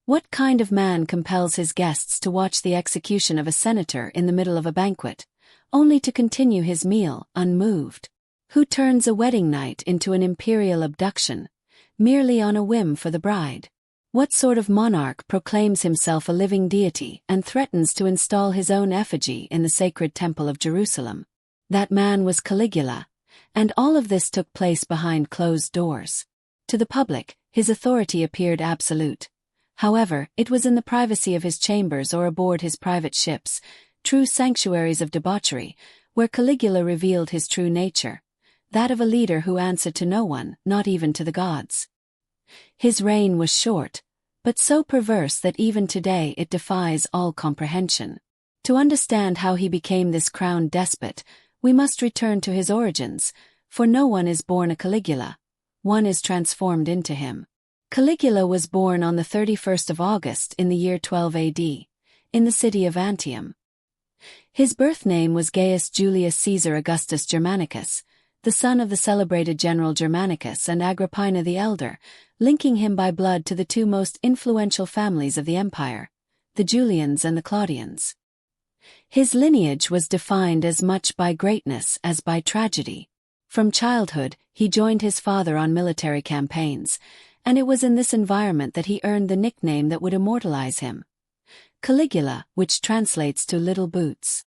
What kind of man compels his guests to watch the execution of a senator in the middle of a banquet, only to continue his meal unmoved? Who turns a wedding night into an imperial abduction, merely on a whim for the bride? What sort of monarch proclaims himself a living deity and threatens to install his own effigy in the sacred temple of Jerusalem? That man was Caligula, and all of this took place behind closed doors. To the public, his authority appeared absolute. However, it was in the privacy of his chambers or aboard his private ships, true sanctuaries of debauchery, where Caligula revealed his true nature, that of a leader who answered to no one, not even to the gods. His reign was short, but so perverse that even today it defies all comprehension. To understand how he became this crowned despot, we must return to his origins, for no one is born a Caligula, one is transformed into him. Caligula was born on the 31st of August in the year 12 AD, in the city of Antium. His birth name was Gaius Julius Caesar Augustus Germanicus, the son of the celebrated general Germanicus and Agrippina the Elder, linking him by blood to the two most influential families of the empire, the Julians and the Claudians. His lineage was defined as much by greatness as by tragedy. From childhood, he joined his father on military campaigns, and it was in this environment that he earned the nickname that would immortalize him, Caligula, which translates to little boots.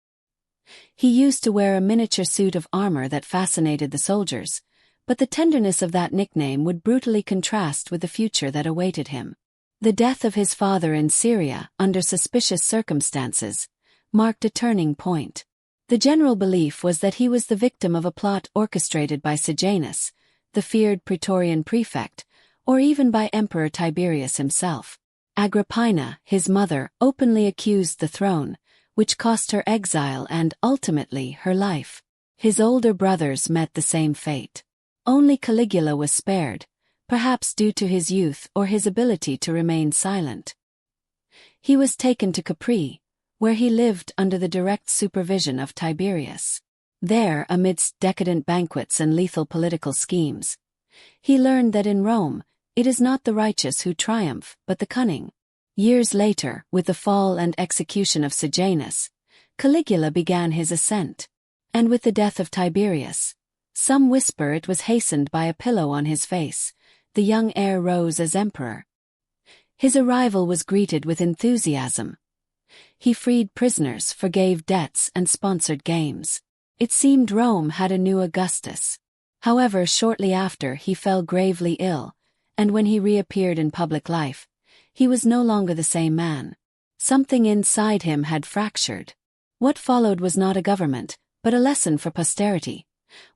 He used to wear a miniature suit of armor that fascinated the soldiers, but the tenderness of that nickname would brutally contrast with the future that awaited him. The death of his father in Syria, under suspicious circumstances, marked a turning point. The general belief was that he was the victim of a plot orchestrated by Sejanus, the feared Praetorian prefect, or even by Emperor Tiberius himself. Agrippina, his mother, openly accused the throne, which cost her exile and, ultimately, her life. His older brothers met the same fate. Only Caligula was spared, perhaps due to his youth or his ability to remain silent. He was taken to Capri, where he lived under the direct supervision of Tiberius. There, amidst decadent banquets and lethal political schemes, he learned that in Rome, it is not the righteous who triumph, but the cunning. Years later, with the fall and execution of Sejanus, Caligula began his ascent. And with the death of Tiberius, some whisper it was hastened by a pillow on his face, the young heir rose as emperor. His arrival was greeted with enthusiasm. He freed prisoners, forgave debts, and sponsored games. It seemed Rome had a new Augustus. However, shortly after he fell gravely ill, and when he reappeared in public life, he was no longer the same man. Something inside him had fractured. What followed was not a government, but a lesson for posterity.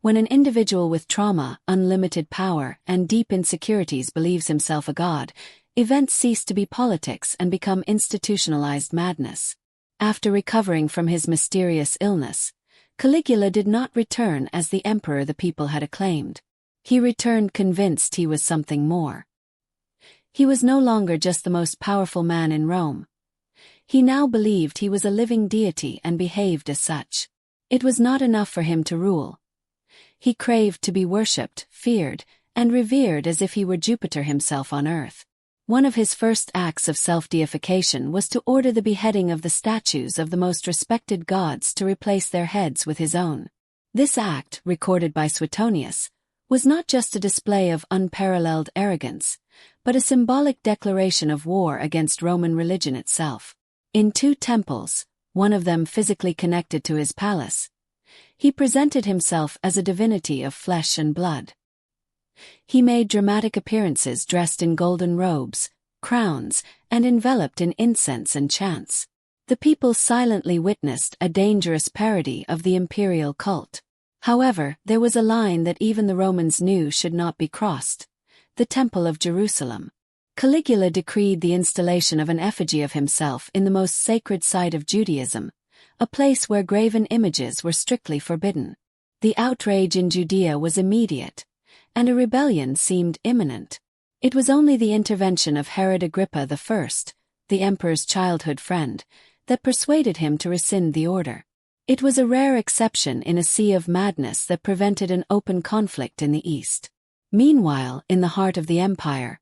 When an individual with trauma, unlimited power, and deep insecurities believes himself a god, events cease to be politics and become institutionalized madness. After recovering from his mysterious illness, Caligula did not return as the emperor the people had acclaimed. He returned convinced he was something more. He was no longer just the most powerful man in Rome. He now believed he was a living deity and behaved as such. It was not enough for him to rule. He craved to be worshipped, feared, and revered as if he were Jupiter himself on earth. One of his first acts of self-deification was to order the beheading of the statues of the most respected gods to replace their heads with his own. This act, recorded by Suetonius, was not just a display of unparalleled arrogance, but a symbolic declaration of war against Roman religion itself. In 2 temples, one of them physically connected to his palace, he presented himself as a divinity of flesh and blood. He made dramatic appearances dressed in golden robes, crowns, and enveloped in incense and chants. The people silently witnessed a dangerous parody of the imperial cult. However, there was a line that even the Romans knew should not be crossed: the Temple of Jerusalem. Caligula decreed the installation of an effigy of himself in the most sacred site of Judaism, a place where graven images were strictly forbidden. The outrage in Judea was immediate, and a rebellion seemed imminent. It was only the intervention of Herod Agrippa I, the emperor's childhood friend, that persuaded him to rescind the order. It was a rare exception in a sea of madness that prevented an open conflict in the East. Meanwhile, in the heart of the empire,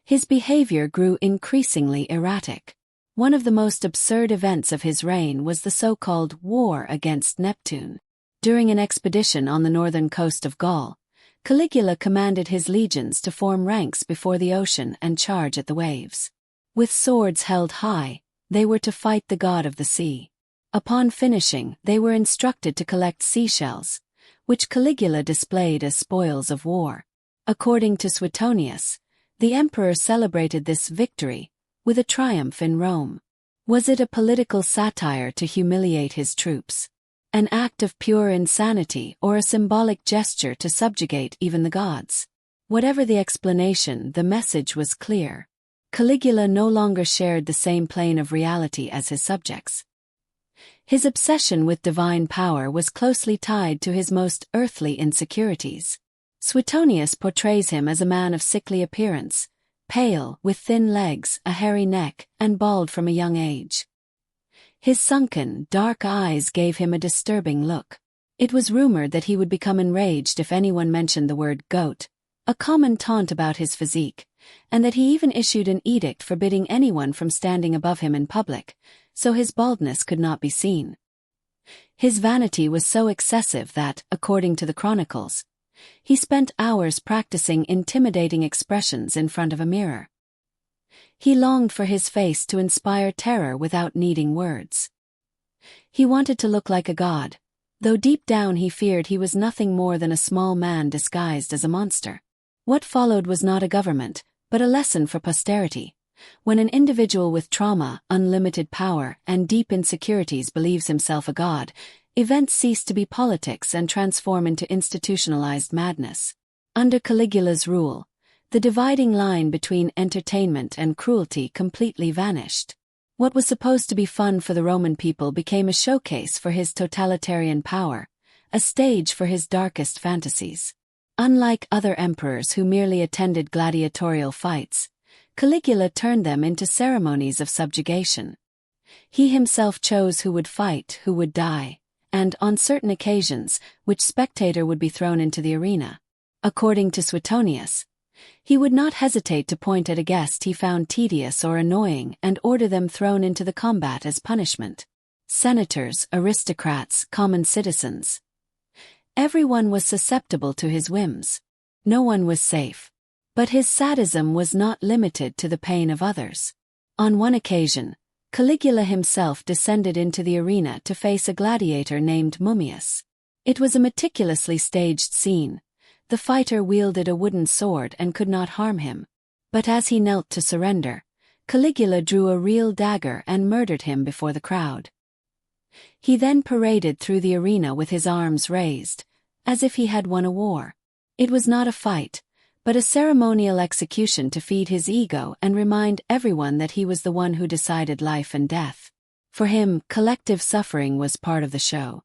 His behavior grew increasingly erratic. One of the most absurd events of his reign was the so-called war against Neptune. During an expedition on the northern coast of Gaul, Caligula commanded his legions to form ranks before the ocean and charge at the waves. With swords held high, they were to fight the god of the sea. Upon finishing, they were instructed to collect seashells, which Caligula displayed as spoils of war. According to Suetonius, the emperor celebrated this victory with a triumph in Rome. Was it a political satire to humiliate his troops? An act of pure insanity or a symbolic gesture to subjugate even the gods? Whatever the explanation, the message was clear. Caligula no longer shared the same plane of reality as his subjects. His obsession with divine power was closely tied to his most earthly insecurities. Suetonius portrays him as a man of sickly appearance, pale, with thin legs, a hairy neck, and bald from a young age. His sunken, dark eyes gave him a disturbing look. It was rumored that he would become enraged if anyone mentioned the word goat, a common taunt about his physique, and that he even issued an edict forbidding anyone from standing above him in public, so his baldness could not be seen. His vanity was so excessive that, according to the chronicles, he spent hours practicing intimidating expressions in front of a mirror. He longed for his face to inspire terror without needing words. He wanted to look like a god, though deep down he feared he was nothing more than a small man disguised as a monster. What followed was not a government, but a lesson for posterity. When an individual with trauma, unlimited power, and deep insecurities believes himself a god, events cease to be politics and transform into institutionalized madness. Under Caligula's rule, the dividing line between entertainment and cruelty completely vanished. What was supposed to be fun for the Roman people became a showcase for his totalitarian power, a stage for his darkest fantasies. Unlike other emperors who merely attended gladiatorial fights, Caligula turned them into ceremonies of subjugation. He himself chose who would fight, who would die, and, on certain occasions, which spectator would be thrown into the arena. According to Suetonius, he would not hesitate to point at a guest he found tedious or annoying and order them thrown into the combat as punishment. Senators, aristocrats, common citizens. Everyone was susceptible to his whims. No one was safe. But his sadism was not limited to the pain of others. On one occasion, Caligula himself descended into the arena to face a gladiator named Mummius. It was a meticulously staged scene. The fighter wielded a wooden sword and could not harm him. But as he knelt to surrender, Caligula drew a real dagger and murdered him before the crowd. He then paraded through the arena with his arms raised, as if he had won a war. It was not a fight, but a ceremonial execution to feed his ego and remind everyone that he was the one who decided life and death. For him, collective suffering was part of the show.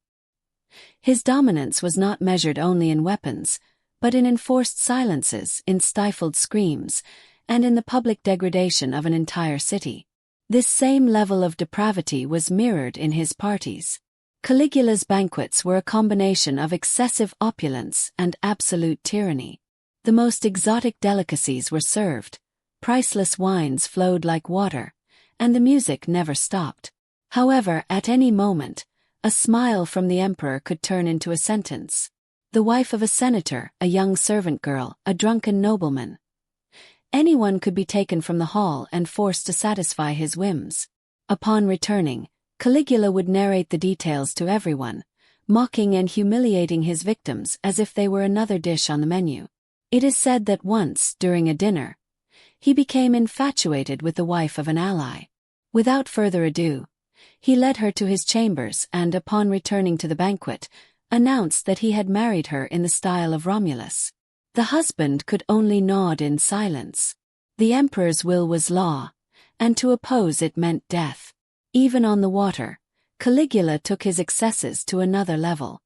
His dominance was not measured only in weapons, but in enforced silences, in stifled screams, and in the public degradation of an entire city. This same level of depravity was mirrored in his parties. Caligula's banquets were a combination of excessive opulence and absolute tyranny. The most exotic delicacies were served, priceless wines flowed like water, and the music never stopped. However, at any moment, a smile from the emperor could turn into a sentence. The wife of a senator, a young servant girl, a drunken nobleman. Anyone could be taken from the hall and forced to satisfy his whims. Upon returning, Caligula would narrate the details to everyone, mocking and humiliating his victims as if they were another dish on the menu. It is said that once, during a dinner, he became infatuated with the wife of an ally. Without further ado, he led her to his chambers and, upon returning to the banquet, announced that he had married her in the style of Romulus. The husband could only nod in silence. The emperor's will was law, and to oppose it meant death. Even on the water, Caligula took his excesses to another level.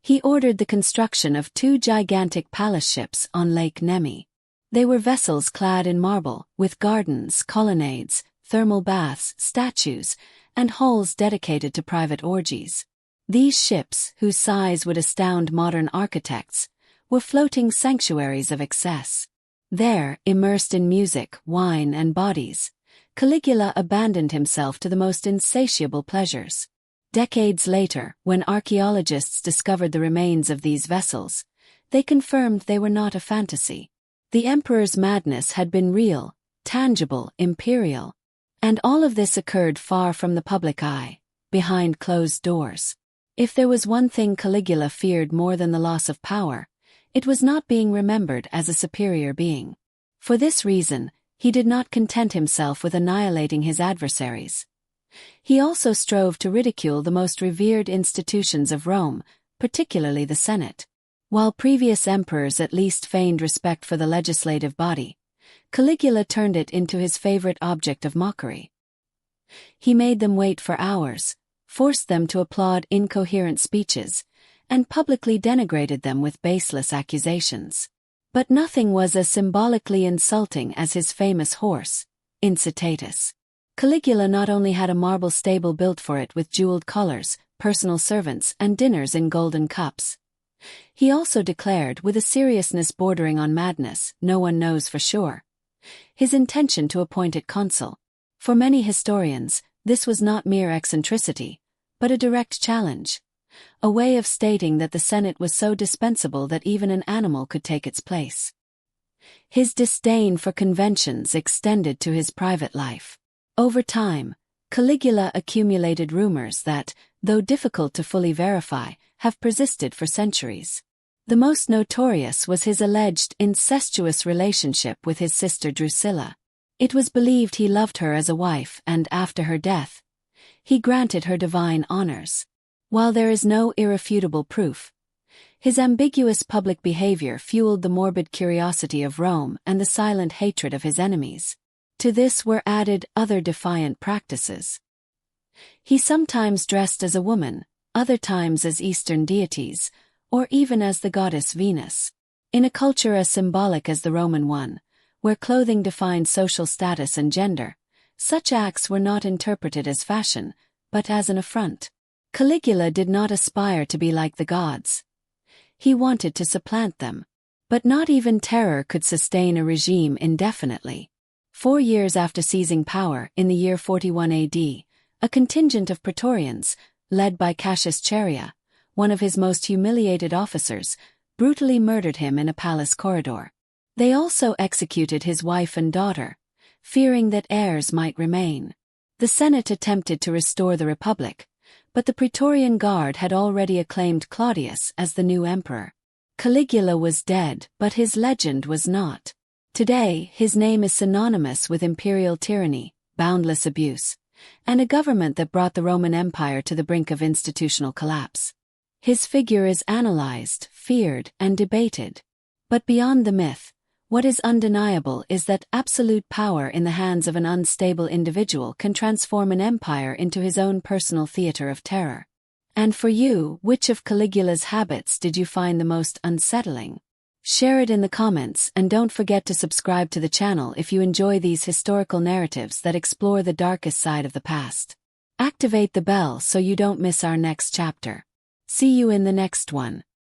He ordered the construction of 2 gigantic palace ships on Lake Nemi. They were vessels clad in marble, with gardens, colonnades, thermal baths, statues, and halls dedicated to private orgies. These ships, whose size would astound modern architects, were floating sanctuaries of excess. There, immersed in music, wine, and bodies, Caligula abandoned himself to the most insatiable pleasures. Decades later, when archaeologists discovered the remains of these vessels, they confirmed they were not a fantasy. The emperor's madness had been real, tangible, imperial. And all of this occurred far from the public eye, behind closed doors. If there was one thing Caligula feared more than the loss of power, it was not being remembered as a superior being. For this reason, he did not content himself with annihilating his adversaries. He also strove to ridicule the most revered institutions of Rome, particularly the Senate. While previous emperors at least feigned respect for the legislative body, Caligula turned it into his favorite object of mockery. He made them wait for hours, forced them to applaud incoherent speeches, and publicly denigrated them with baseless accusations. But nothing was as symbolically insulting as his famous horse, Incitatus. Caligula not only had a marble stable built for it with jeweled collars, personal servants, and dinners in golden cups. He also declared, with a seriousness bordering on madness, no one knows for sure, his intention to appoint it consul. For many historians, this was not mere eccentricity, but a direct challenge, a way of stating that the Senate was so dispensable that even an animal could take its place. His disdain for conventions extended to his private life. Over time, Caligula accumulated rumors that, though difficult to fully verify, have persisted for centuries. The most notorious was his alleged incestuous relationship with his sister Drusilla. It was believed he loved her as a wife and, after her death, he granted her divine honors. While there is no irrefutable proof, his ambiguous public behavior fueled the morbid curiosity of Rome and the silent hatred of his enemies. To this were added other defiant practices. He sometimes dressed as a woman, other times as Eastern deities, or even as the goddess Venus. In a culture as symbolic as the Roman one, where clothing defined social status and gender, such acts were not interpreted as fashion, but as an affront. Caligula did not aspire to be like the gods. He wanted to supplant them. But not even terror could sustain a regime indefinitely. 4 years after seizing power, in the year 41 AD, a contingent of Praetorians, led by Cassius Chaerea, one of his most humiliated officers, brutally murdered him in a palace corridor. They also executed his wife and daughter, fearing that heirs might remain. The Senate attempted to restore the Republic, but the Praetorian Guard had already acclaimed Claudius as the new emperor. Caligula was dead, but his legend was not. Today, his name is synonymous with imperial tyranny, boundless abuse, and a government that brought the Roman Empire to the brink of institutional collapse. His figure is analyzed, feared, and debated. But beyond the myth, what is undeniable is that absolute power in the hands of an unstable individual can transform an empire into his own personal theater of terror. And for you, which of Caligula's habits did you find the most unsettling? Share it in the comments, and don't forget to subscribe to the channel if you enjoy these historical narratives that explore the darkest side of the past. Activate the bell so you don't miss our next chapter. See you in the next one.